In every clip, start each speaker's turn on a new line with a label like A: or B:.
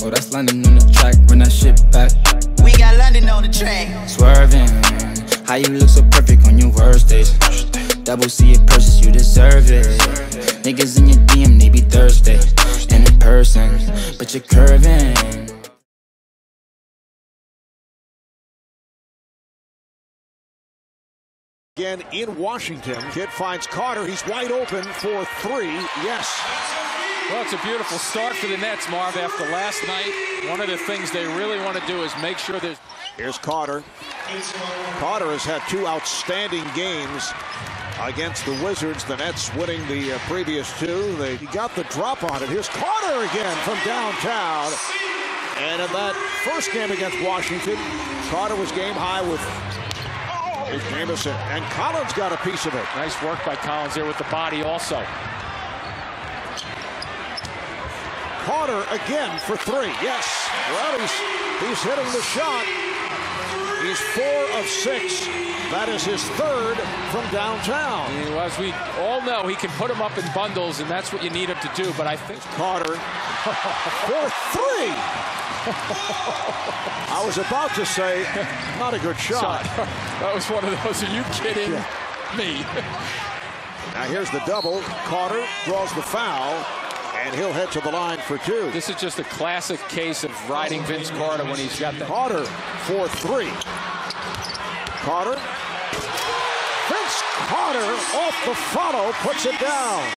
A: Oh, that's London on the track, run that shit back.
B: We got London on the track.
A: Swerving, how you look so perfect on your worst days. Double C it purchase, you deserve it. Niggas in your DM, they be Thursday. And in person, but you're curving.
C: Again in Washington. Kid finds Carter. He's wide open for three. Yes.
D: Well, it's a beautiful start for the Nets, Marv, after last night. One of the things they really want to do is make sure there's...
C: Here's Carter. Carter has had two outstanding games against the Wizards. The Nets winning the previous two. He got the drop on it. Here's Carter again from downtown. And in that first game against Washington, Carter was game high with Jameson. And Collins got a piece of it.
D: Nice work by Collins there with the body also.
C: Carter again for three. Yes. Well, he's hitting the shot. He's 4 of 6. That is his third from downtown.
D: As we all know, he can put them up in bundles, and that's what you need him to do. But I think
C: Carter for three. I was about to say, not a good shot.
D: That was one of those. Are you kidding me?
C: Now here's the double. Carter draws the foul. And he'll head to the line for two.
D: This is just a classic case of riding Vince Carter when he's got that.
C: Carter for three. Carter. Vince Carter off the follow, puts it down.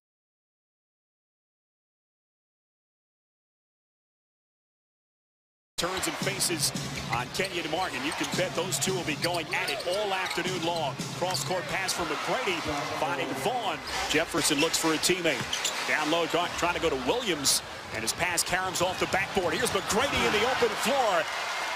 E: Turns and faces on Kenyon Martin. You can bet those two will be going at it all afternoon long. Cross-court pass from McGrady, finding Vaughn. Jefferson looks for a teammate. Down low, trying to go to Williams, and his pass caroms off the backboard. Here's McGrady in the open floor,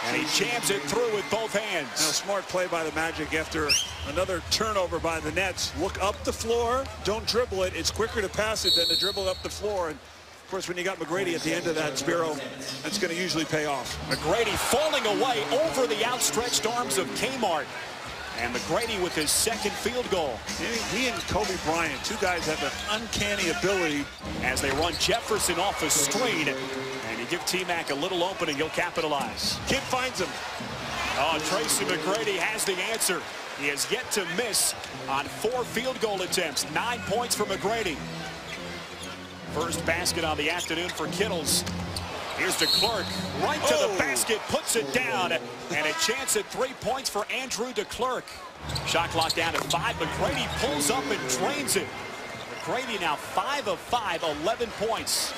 E: and he jams it through with both hands.
F: Now, smart play by the Magic after another turnover by the Nets. Look up the floor, don't dribble it. It's quicker to pass it than to dribble up the floor. And of course, when you got McGrady at the end of that, Spiro, that's going to usually pay off.
E: McGrady falling away over the outstretched arms of Kmart. And McGrady with his second field goal.
F: He and Kobe Bryant, two guys have an uncanny ability.
E: As they run Jefferson off a screen. And you give T-Mac a little opening, he'll capitalize.
F: Kid finds him.
E: Oh, Tracy Mcgrady has the answer. He has yet to miss on 4 field goal attempts. 9 points for McGrady. First basket on the afternoon for Kittles. Here's DeClerc, right to the basket, puts it down, and a chance at 3 points for Andrew DeClerc. Shot clock down to 5. McGrady pulls up and drains it. McGrady now 5 of 5, 11 points.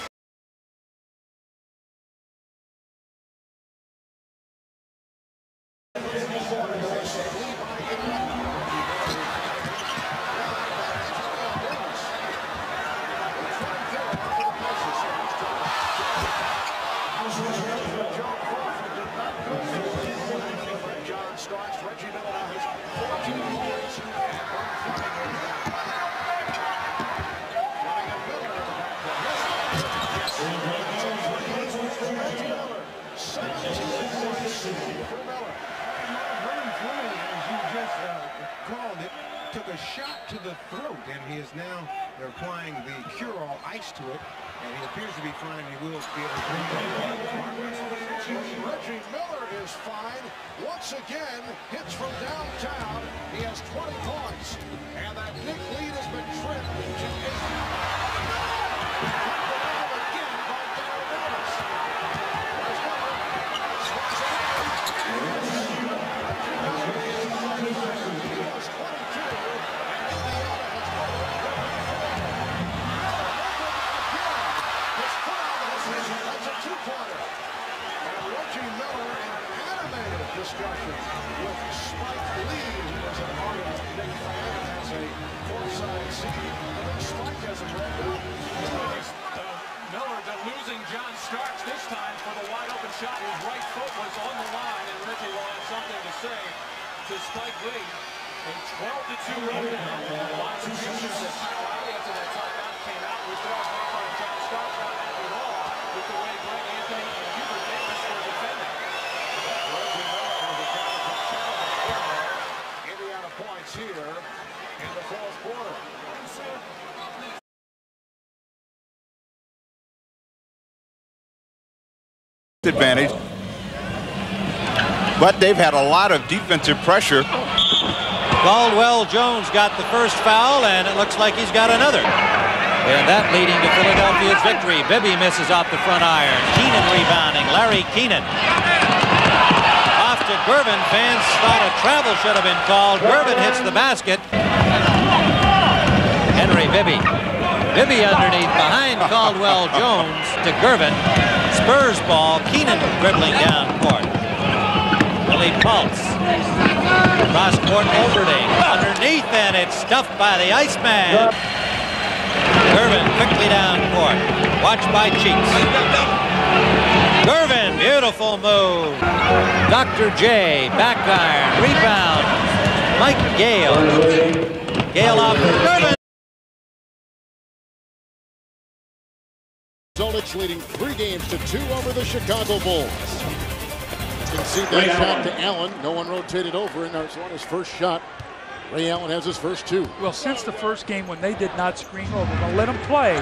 G: Took a shot to the throat, and he is now, they're applying the cure-all ice to it, and he appears to be fine. He will be able to drink that.
H: Reggie Miller is fine. Once again, hits from downtown. He has 20 points, and that big lead has been trimmed to 8. Again by Darren Davis. Discussion with Spike Lee, who was an Argyle big fan, has a 4-side seed. And then Spike has a red up.
I: Miller losing John Starks this time for the wide open shot. His right foot was on the line, and Reggie will have something to say to Spike Lee. A 12-2 run now. Lots of shooters that after that timeout came out. We thought John Starks not happy at all with the way Greg Anthony and Hubert Davis were defending.
H: Indiana points here in the fourth quarter.
J: advantage, but they've had a lot of defensive pressure.
K: Caldwell Jones got the first foul, and it looks like he's got another. And that leading to Philadelphia's victory. Bibby misses off the front iron. Keenan rebounding. Larry Keenan. Off to Gervin. Fans thought a travel should have been called. Gervin hits the basket. Henry Bibby. Bibby underneath behind Caldwell Jones to Gervin. Spurs ball. Keenan dribbling down court. Billy Pulse. Cross court Overding. Underneath, and it's stuffed by the Iceman. Gervin quickly down court. Watched by Cheeks. Gervin, beautiful move. Dr. J, back iron, rebound. Mike Gale. Gale off Gervin.
C: Zolich leading 3 games to 2 over the Chicago Bulls. You can see that shot to Allen. No one rotated over, and that's on his first shot. Ray Allen has his first 2.
L: Well, since the first game when they did not screen over, we're going to let them play,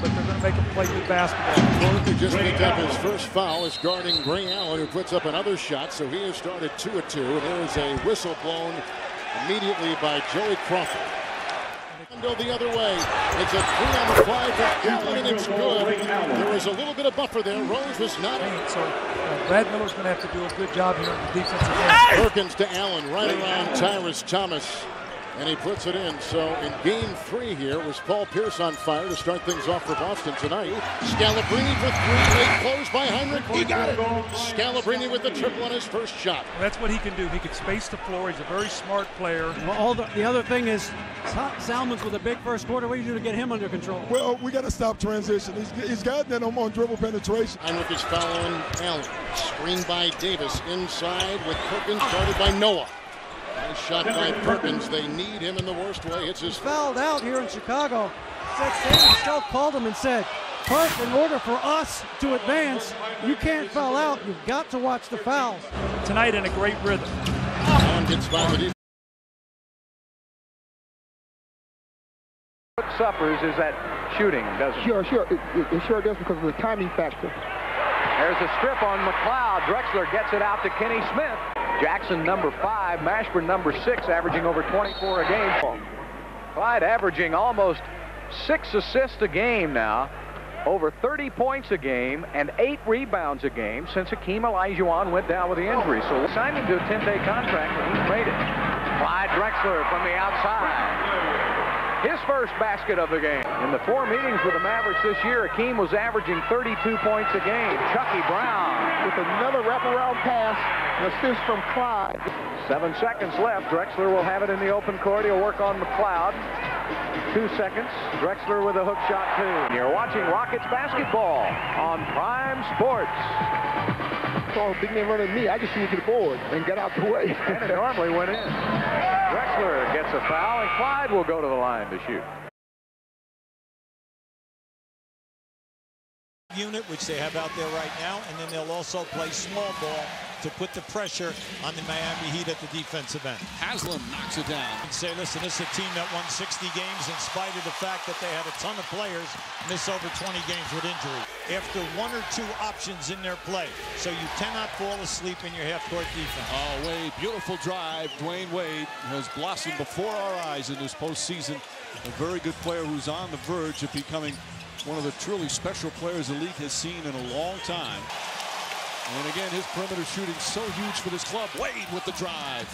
L: but they're going to make them play good basketball.
C: Corker just picked up his first foul is guarding Ray Allen, who puts up another shot, so he has started 2 of 2. And there is a whistle blown immediately by Joey Crawford. Go the other way. It's a 3 on the 5 for Allen, and it's good. There was a little bit of buffer there. Rose was not.
L: So Brad Miller's going to have to do a good job here on the defensive end.
C: Perkins to Allen, right around Tyrus Thomas, and he puts it in. So in game 3 here was Paul Pierce on fire to start things off for Boston tonight. Scalabrine for 3, late close by Heinrich. He got it. Scalabrine with the triple on his first shot.
L: Well, that's what he can do. He can space the floor. He's a very smart player.
M: Well, the other thing is Salmons with a big first quarter. What do you do to get him under control?
N: Well, we got to stop transition. He's got that on dribble penetration.
C: Heinrich is following Allen. Screened by Davis inside with Perkins, guarded by Noah. Nice shot by Perkins. They need him in the worst way. It's his
M: fouled out here in Chicago. Sandy still called him and said, Perk, in order for us to advance, you can't foul out. You've got to watch the fouls.
L: Tonight in a great rhythm.
C: Allen gets by the defense.
O: What suffers is that shooting, doesn't it?
N: Sure. It sure does because of the timing factor.
O: There's a strip on McLeod. Drexler gets it out to Kenny Smith. Jackson, number 5. Mashburn, number 6, averaging over 24 a game. Clyde averaging almost 6 assists a game now. Over 30 points a game and 8 rebounds a game since Hakeem Olajuwon went down with the injury. So signed him to a 10-day contract and he's made it. Clyde Drexler from the outside. His first basket of the game. In the 4 meetings with the Mavericks this year, Hakeem was averaging 32 points a game. Chucky Brown
N: with another wraparound pass, an assist from Clyde.
O: 7 seconds left. Drexler will have it in the open court. He'll work on McLeod. 2 seconds. Drexler with a hook shot, too. You're watching Rockets basketball on Prime Sports.
N: Oh, big man running me. I just need to the board and get out the way.
O: And it normally went in. Drexler gets a foul, and Clyde will go to the line to shoot.
F: Unit, which they have out there right now, and then they'll also play small ball to put the pressure on the Miami Heat at the defensive end.
E: Haslam knocks it down.
F: And say, listen, this is a team that won 60 games in spite of the fact that they had a ton of players miss over 20 games with injury. After 1 or 2 options in their play. So you cannot fall asleep in your half-court defense.
E: Oh, Wade, beautiful drive. Dwayne Wade has blossomed before our eyes in this postseason. A very good player who's on the verge of becoming one of the truly special players the league has seen in a long time. And again, his perimeter shooting so huge for this club. Wade with the drive.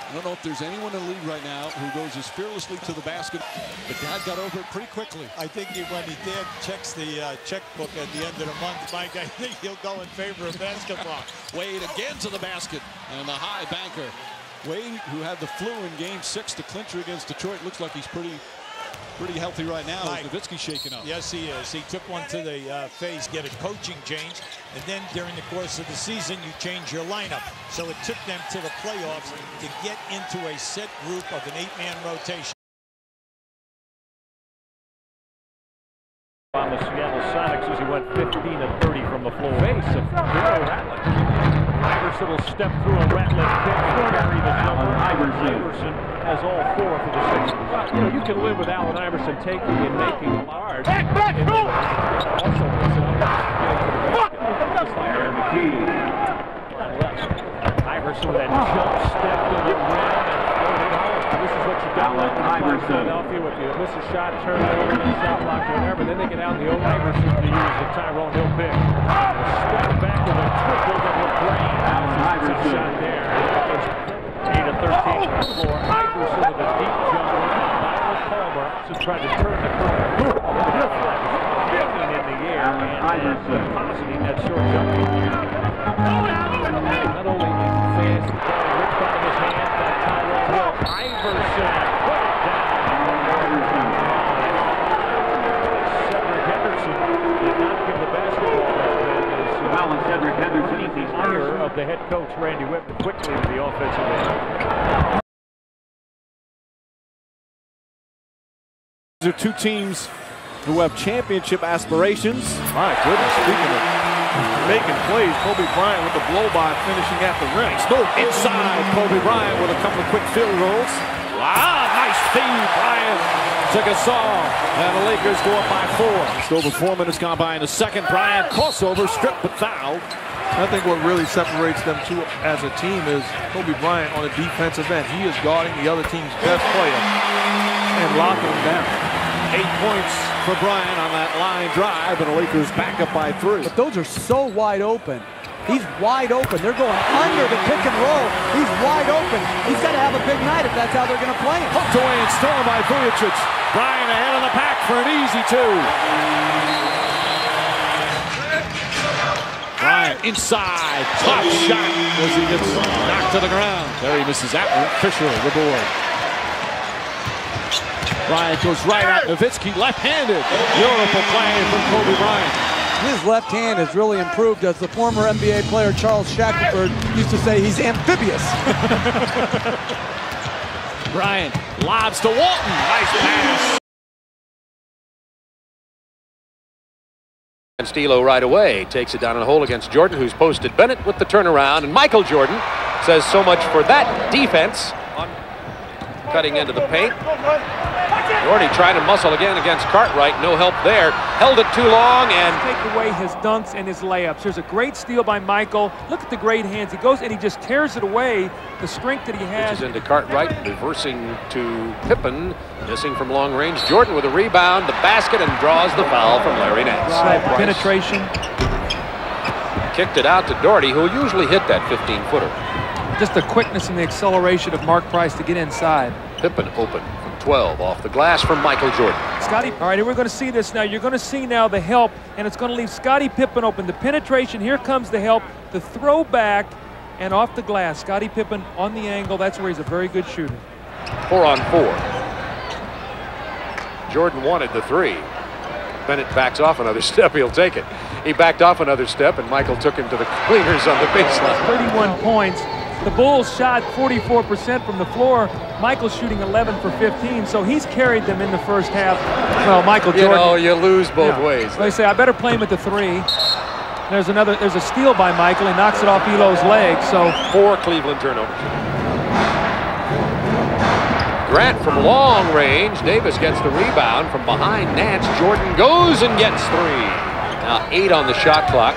E: I don't know if there's anyone in the league right now who goes as fearlessly to the basket, but Dad got over it pretty quickly.
F: I think when he dad checks the checkbook at the end of the month, Mike, I think he'll go in favor of basketball.
E: Wade again to the basket, and the high banker. Wade, who had the flu in Game 6 to clinch her against Detroit, looks like he's pretty healthy right now. Nowitzki's shaking up.
F: Yes, he is. He took one to the face, get a coaching change, and then during the course of the season, you change your lineup. So it took them to the playoffs to get into a set group of an 8-man rotation.
P: On the Seattle Sonics as he went 15 of 30 from the floor. Face of Ratliff. Iverson will step through a Ratliff pick and carry the jumper. Iverson has all 4 for the Sixers. You know, you can live with Allen Iverson taking and making large. Also, Iverson with that jump step to the rim and it home. This is what you don't want in Philadelphia with you. Miss a shot, turn it over, and shot block, whatever. Then they get out the old Iverson to use the Tyrone Hill pick. Step back with a triple that will drain. It's a shot there. 8-13 on the floor. Iverson with a deep jumper. Michael Palmer just tried to turn the corner. In the air and depositing that short jumper. Not only fast, ripped out of his hand by Tyrone Hill. Iverson put it down. Cedric Henderson did not give the basketball. Cedric Henderson is the honor of the head coach, Randy Whitman, quickly to the offensive end.
C: These are two teams who have championship aspirations. My goodness, speaking of making plays, Kobe Bryant with the blow-by finishing at the rim. Move inside, Kobe Bryant with a couple of quick field goals. Wow, nice feed, Bryant to Gasol. And the Lakers go up by 4. Just over 4 minutes gone by in the second. Bryant crossover, stripped but fouled.
Q: I think what really separates them two as a team is Kobe Bryant on the defensive end. He is guarding the other team's best player and locking them down.
C: 8 points for Bryant on that line drive, and the Lakers back up by 3.
R: But those are so wide open. He's wide open. They're going under the pick and roll. He's wide open. He's got to have a big night if that's how they're going to play him.
C: Hooked away and stolen by Vujicic. Bryant ahead of the pack for an easy 2. Bryant inside. Top shot as he gets knocked to the ground. There he misses that one. Fisher, the board. Bryant goes right at Nowitzki, left-handed. Beautiful play from Kobe Bryant.
R: His left hand has really improved. As the former NBA player Charles Shackelford used to say, he's amphibious.
C: Bryant lobs to Walton. Nice pass.
S: And Stilo right away takes it down in the hole against Jordan, who's posted Bennett with the turnaround. And Michael Jordan says so much for that defense. Cutting into the paint. Jordy trying to muscle again against Cartwright. No help there. Held it too long and
L: take away his dunks and his layups. There's a great steal by Michael. Look at the great hands. He goes and he just tears it away. The strength that he has.
S: Pitches into Cartwright, reversing to Pippen, missing from long range. Jordan with a rebound, the basket, and draws the foul from Larry Nance.
L: Penetration.
S: Kicked it out to Doherty, who usually hit that 15-footer.
L: Just the quickness and the acceleration of Mark Price to get inside.
S: Pippen open from 12 off the glass from Michael Jordan.
L: Scottie, all right, and we're going to see this now. You're going to see now the help, and it's going to leave Scottie Pippen open. The penetration, here comes the help, the throw back, and off the glass. Scottie Pippen on the angle. That's where he's a very good shooter.
S: 4-on-4. Jordan wanted the 3. Bennett backs off another step. He'll take it. He backed off another step, and Michael took him to the cleaners on the baseline.
L: 31 points. The Bulls shot 44% from the floor. Michael's shooting 11 for 15, so he's carried them in the first half. Well, Michael Jordan.
S: You know, you lose both ways.
L: They say, I better play him at the 3. There's a steal by Michael. He knocks it off Elo's leg, so
S: 4 Cleveland turnovers. Grant from long range. Davis gets the rebound from behind Nance. Jordan goes and gets 3. Now 8 on the shot clock.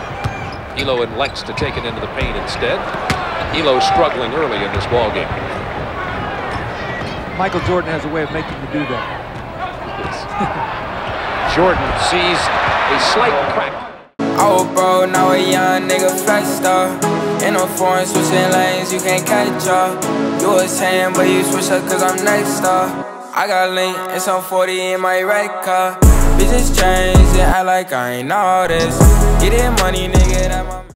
S: Elo elects to take it into the paint instead. Elo struggling early in this ball game.
L: Michael Jordan has a way of making you do that.
S: Jordan sees a slight crack.
T: Oh, bro, now a young nigga faster. In a foreign switching lanes, you can't catch up. You was saying, but you switch up cause I'm next up. I got link and some 40 in my red car. Bitches change and act like I ain't all this. Get that money, nigga, that my